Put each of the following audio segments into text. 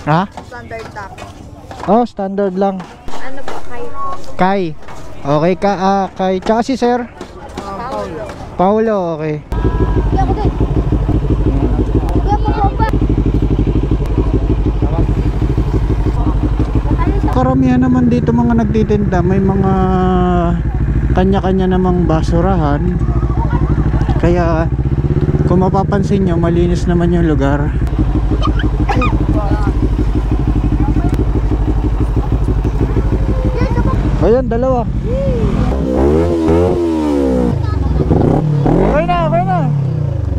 Ha? Standard tack. Oh, standard lang. Ano po, Kai po? Kai. Okay ka, Kai. Tsaka si Sir? Paulo. Paulo, okay. Karamihan naman dito mga nagtitinda, may mga kanya-kanya namang basurahan. Kaya kung mapapansin nyo, malinis naman yung lugar. Ayan, dalawa. Okay na, okay na.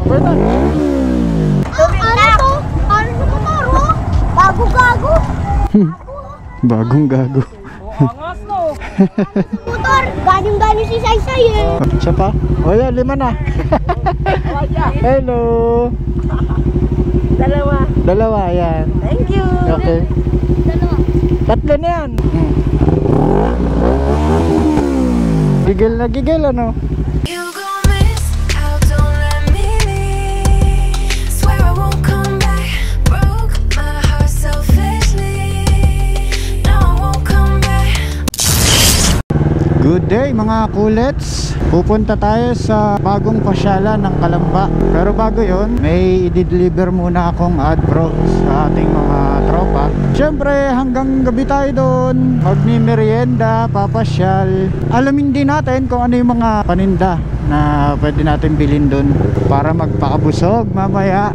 Okay na. Ano to? Ano to, Taro? Bago-gago. Bagong gago. Motor, galing-galing si Saysay eh. Siya pa? O yan, 5 na. Hello. Dalawa, yan. Thank you. Okay. Dalawa. 3 na yan. Gigil na gigil, ano? Good day mga kulets. Pupunta tayo sa bagong pasyalan ng Kalamba. Pero bago yon, may i-deliver muna akong adbro sa ating mga tropa. Siyempre hanggang gabi tayo doon, magmi-merienda, papasyal. Alamin din natin kung ano yung mga paninda na pwede natin bilhin doon para magpakabusog mamaya.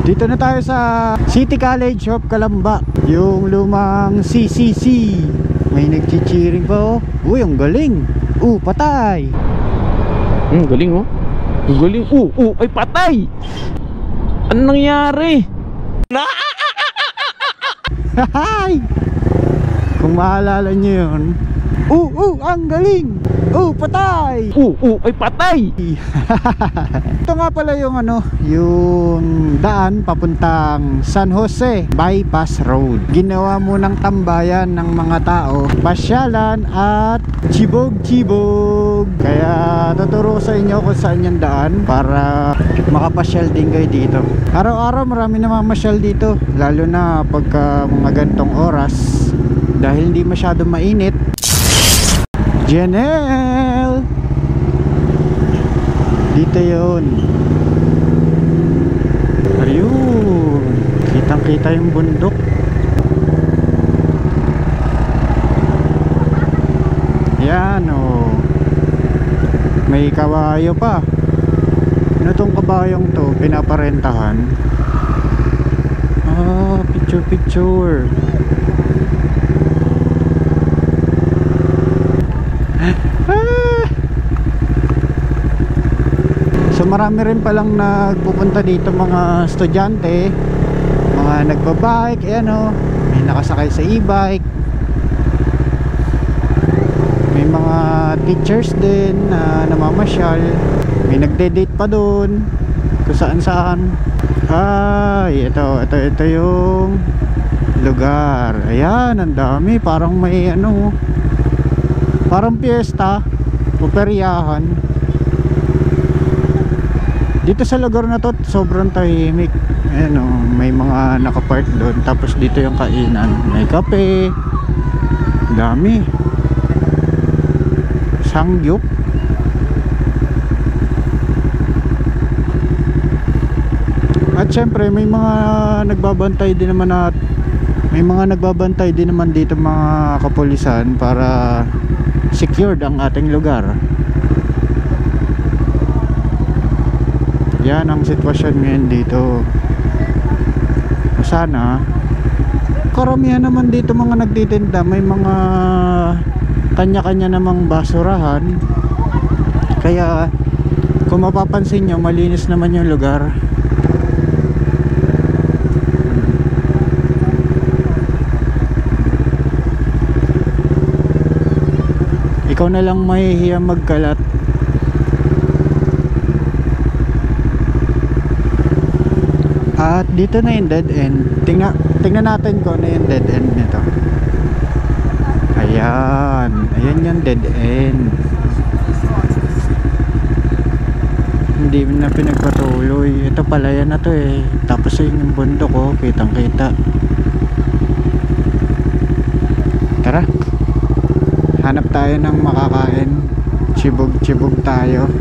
Dito na tayo sa City College of Kalamba, yung lumang CCC. May nagchichiring pa, oh. Uy, ang galing. Patay. Galing, oh. Ang galing. Ay patay. Ano nangyari? Hay! Kung maalala nyo yun. Ang galing. Patay. Ay patay. Ito nga pala yung yung daan papuntang San Jose Bypass Road. Ginawa mo ng tambayan ng mga tao, pasyalan at chibog-chibog. Kaya tuturo sa inyo kung saan yung daan para makapasyal din kayo dito. Araw-araw marami namamasyal dito, lalo na pagka mga gantong oras dahil hindi masyado mainit. Janelle! Dito yun. Ayun, kitang kita yung bundok. Yan, oh. May kabayo pa. Ano tong kabayong to? Pinaparentahan. Picture. So marami rin palang nagpupunta dito mga estudyante, mga nagbabike, may nakasakay sa e-bike, may mga teachers din na namamasyal, may nagde-date pa doon kung saan. Ito yung lugar. Ayan, ang dami, parang may parang piyesta o peryahan. Dito sa lugar na to sobrang tahimik. Ayan, may mga nakapark doon. Tapos dito yung kainan, may kape, dami, sangyup. At syempre may mga nagbabantay din naman dito mga kapulisan para secured ang ating lugar. Yan ang sitwasyon ngayon dito. Sana karamihan naman dito mga nagtitinda, may mga kanya-kanya namang basurahan. Kaya kung mapapansin nyo, malinis naman yung lugar. Ikaw na lang mahihiya magkalat. At dito na yung dead end. Tingnan natin kung ano yung dead end nito. Ayan yung dead end. hindi na pinagpatuloy. Ito pala yan na to eh. Tapos yung bundok ko, kitang kita. Tara, hanap tayo ng makakain. Chibog tayo.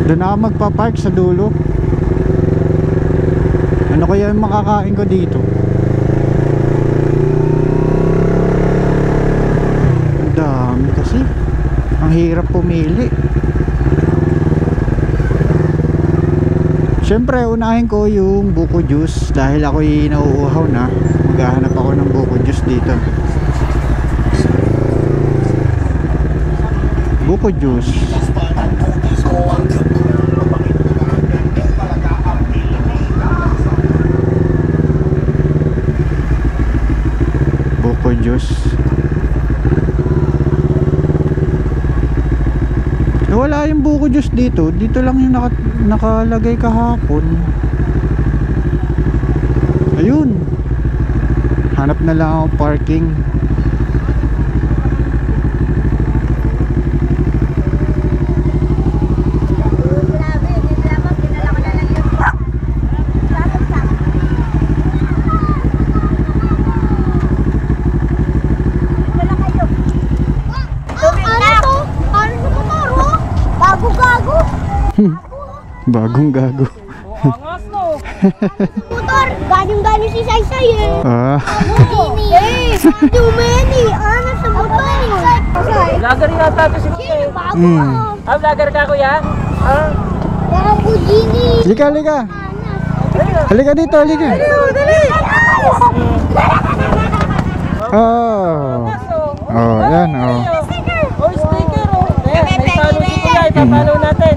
Doon ako magpapark sa dulo. Ano kaya yung makakain ko dito? Ang dami kasi. Ang hirap pumili. Siyempre unahin ko yung buko juice. Dahil ako'y nauuhaw na, maghahanap ako ng buko juice dito. Buko juice. Buko juice. Wala yung buko juice dito. Dito lang yung nakalagay kahapon. Ayun. Hanap na lang ako parking. Bagong gago. Motor, galing si Saysay eh. Ah. Eh, too many. Ano sa motor? Vlogger yata ito si Kuya. Bago Ah, vlogger ka Kuya? Ah, Lamborghini. Halika. Halika dito, halika. Dali. Oh. Oh, yan oh. oh, sticker oh. Ayan, may follow si Kuya. Ipapollow natin.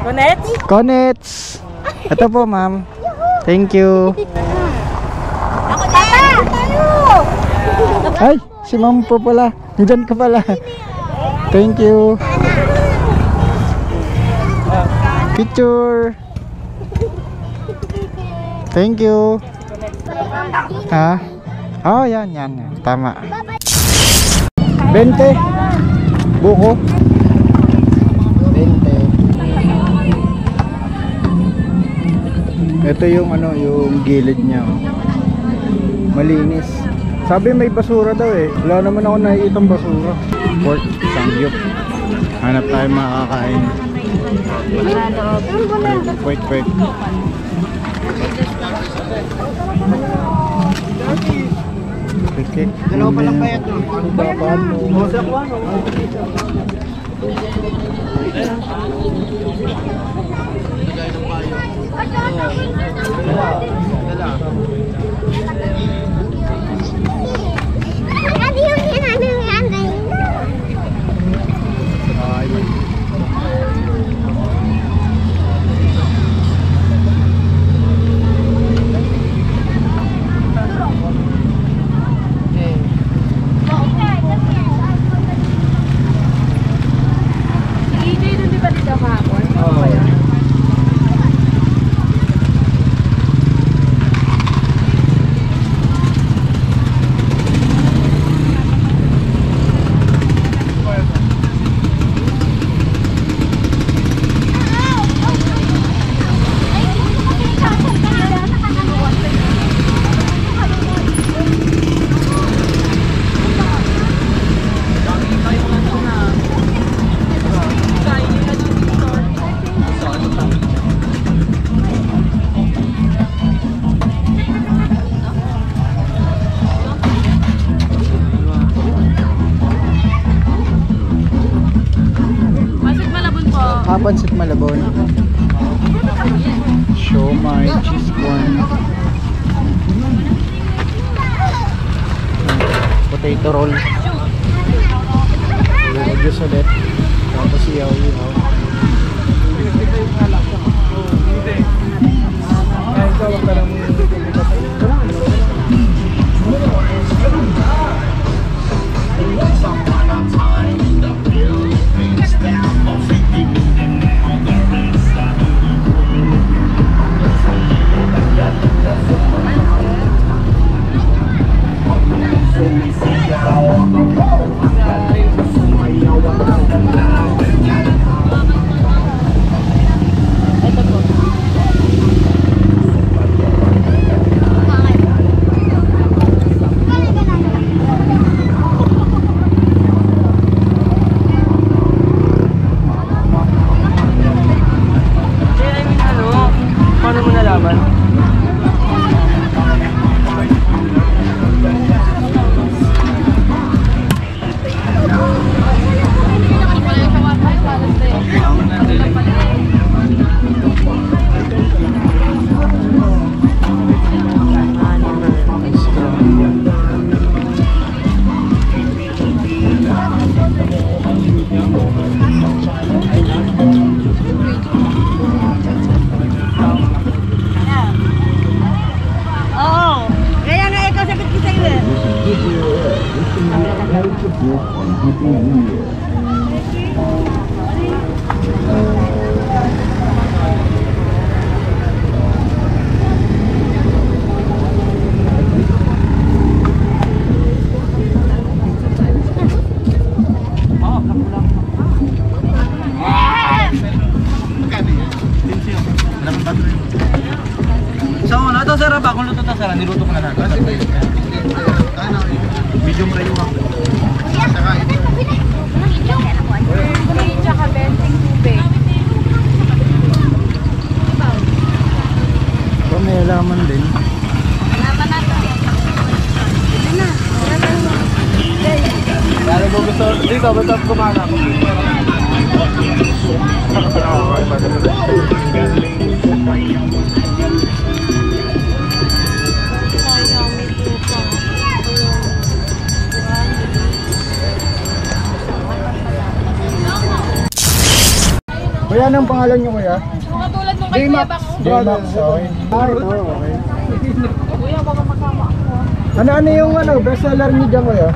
Connect? Connects. Ito po, ma'am. Thank you. Ako tayo. Ay, si ma'am po pala. Diyan ka pala. Thank you. Picture. Thank you. Ha? Oh, yan. Tama. 20. Buko. 20. Ito yung yung gilid niya. Oh. Malinis. Sabi may basura daw eh. Wala naman ako nakikitang basura. Pork sangyup. Hanap tayo makakain. Quick. Dalawa pa lang bayad no? Ano yung ginanay? Pansit Malabon. Siomai, cheese corn. Potato roll. Juice ulit. Tapos ihaw. So, ano ito sir? Bakong luto ito sir? Niluto ko na lang. Video mo rin yung Tsaka benteng tubig. Ito may laman din. Laman natin. Ito na. Lalo mo gusto dito, basta kumana. Kuya, anong pangalan niyo kuya? Katulad nung kay Kuya Bang. J-Max, okay. Ah, ito, okay. Kuya, baka makama ako. Ano yung best seller niyo dyan kuya?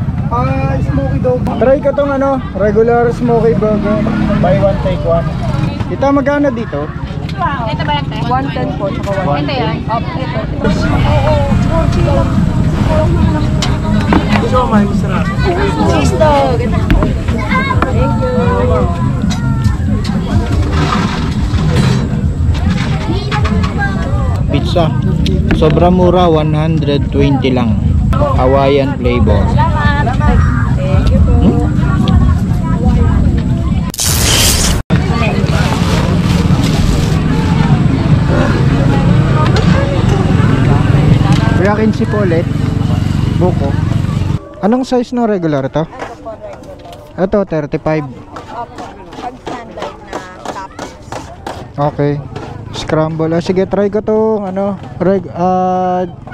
Smoky dog. Try ko tong regular smoky burger. Buy one, take one. Kita magkano dito? Ito ba yung 110 po, tsaka 110. Ito yan. Gusto mo may masarap. Cheese dog. Thank you. Pizza. Sobrang mura, 120 lang. Hawaiian flavor. Salamat. Thank you po. Kuya, 15 po ulit. Buko. Anong size no regular to? Ito po regular. Ito, 35. Opo. Pag standard na toppings. Okay. Scramble. Sige, try ko tong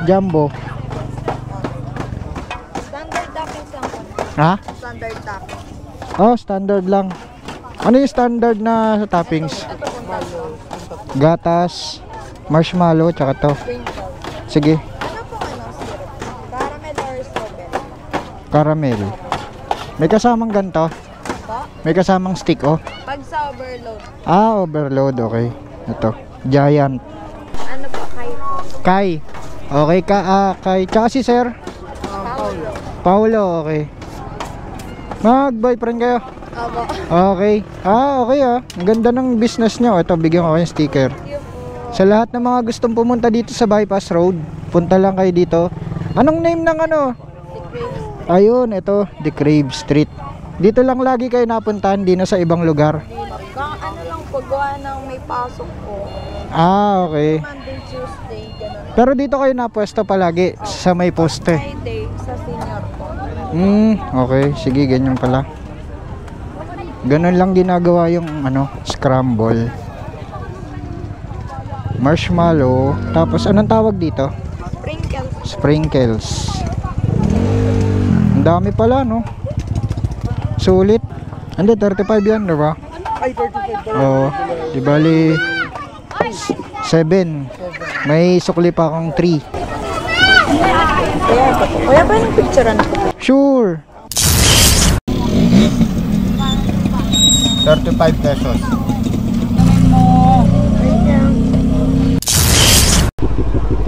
jumbo. Standard toppings lang po. Ha? Standard toppings. Oh, standard lang. Ano yung standard na toppings? Ito po talo. Gatas, marshmallow, tsaka to. Sprinkle. Sige, Ano po syrup? Caramel or strawberry? caramel. May kasamang ganito. Po? May kasamang stick, oh. Pag sa overload. Ah, overload, okay. Ito, giant. Ano po kayo po? Kai. Okay ka, Kai. Tsaka si Sir. Paulo. Paulo, okay. Mag-boyfriend kayo? Opo. Okay. Okay Ang ganda ng business nyo. Ito, bigyan ko kayo ng sticker. Thank you po. Sa lahat ng mga gustong pumunta dito sa Bypass Road, punta lang kayo dito. Anong name ng The Craves. Ayun, ito, The Crave Street. Dito lang lagi kayo napuntahan, di na sa ibang lugar. Ano lang po, gawa ng may pasok po. Okay. Monday, Tuesday, gano'n. Pero dito kayo napwesto palagi sa may poste. Friday, sa senior po. Okay. Sige, ganyan pala. Ganun lang ginagawa yung scramble. Marshmallow. Tapos anong tawag dito? Sprinkles. Sprinkles. Ang dami pala, no? Sulit. Hindi, 35 yan, diba? Ay, 35. Oo. Di bali 7. May sukli pa akong 3. Kuya, ba yung picture ano po? Sure. 35 pesos.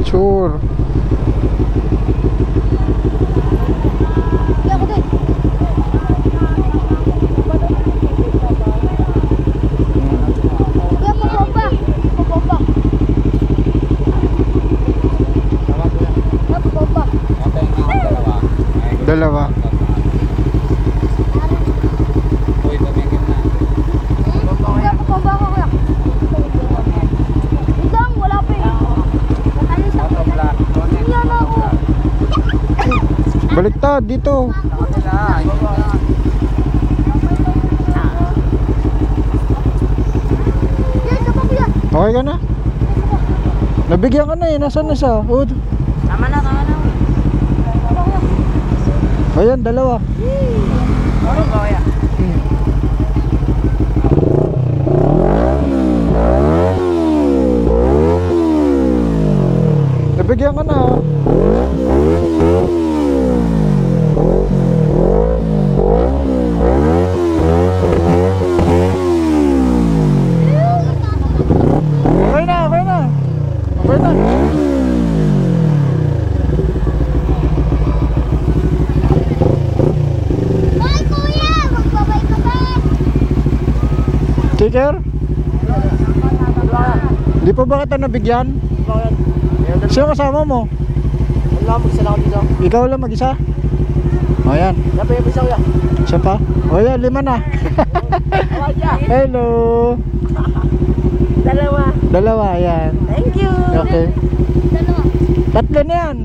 Sure. Dalawa. Baliktad dito. Okay ka na? Nabigyan ka na Nasaan na siya? Tama na. Ayan, dalawa. Ano ba kaya? Nabigyan ka na. Bertan. Bye, kuya! Magbabay ka ba? Sticker? Di pa ba kita nabigyan? Sino kasama mo? Wala, mag-isa lang ako dito. Ikaw lang mag-isa? O yan. Dapat yung isa, kuya. Siya pa? O yan, 5 na. Hello. Dalawa. Dalawa, yan. Thank you. Okay. Dalawa. 3 na yan.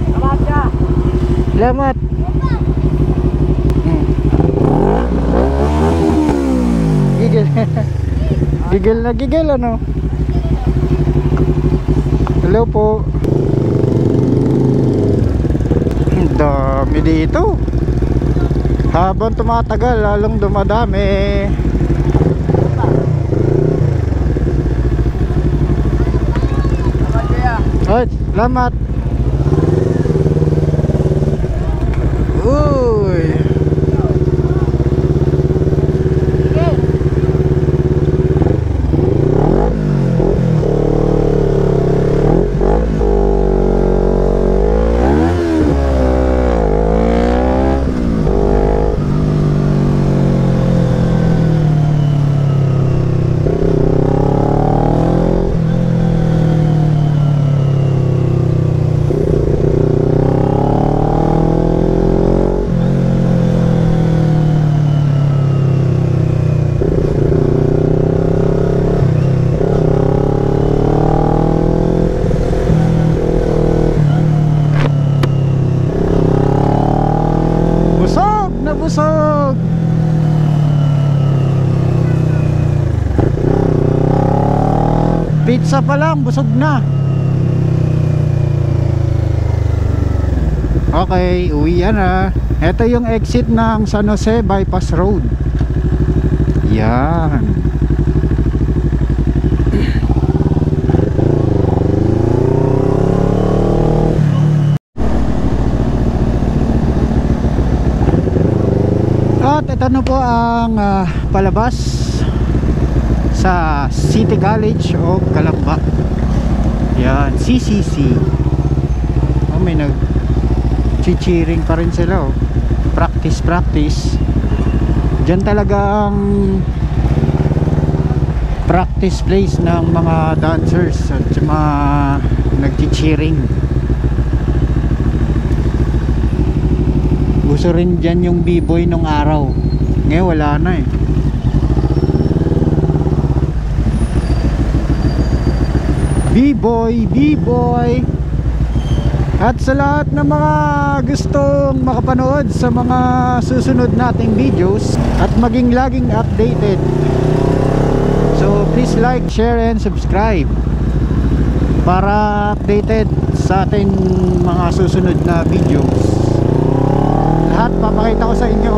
Salamat ka. Salamat. Gigil. Gigil na gigil, ano? Hello po. Ang dami dito. Habang tumatagal, lalong dumadami. Salamat, kuya. Ay, salamat. Uy. Busog na busog. Pizza pa lang, busog na. Okay, uwi na. Ito yung exit ng San Jose Bypass Road. Yan. At ito na po ang palabas sa City College of Calamba. Yan, CCC. Oh, may nag-cheering pa rin sila, oh. Practice. Diyan talaga ang practice place ng mga dancers at mga nag-cheering. Gusto rin dyan yung b-boy nung araw. Ngayon wala na eh. B-boy. At sa lahat ng mga gustong makapanood sa mga susunod nating videos at maging laging updated, so please like, share and subscribe para updated sa ating mga susunod na videos. Lahat papakita ko sa inyo.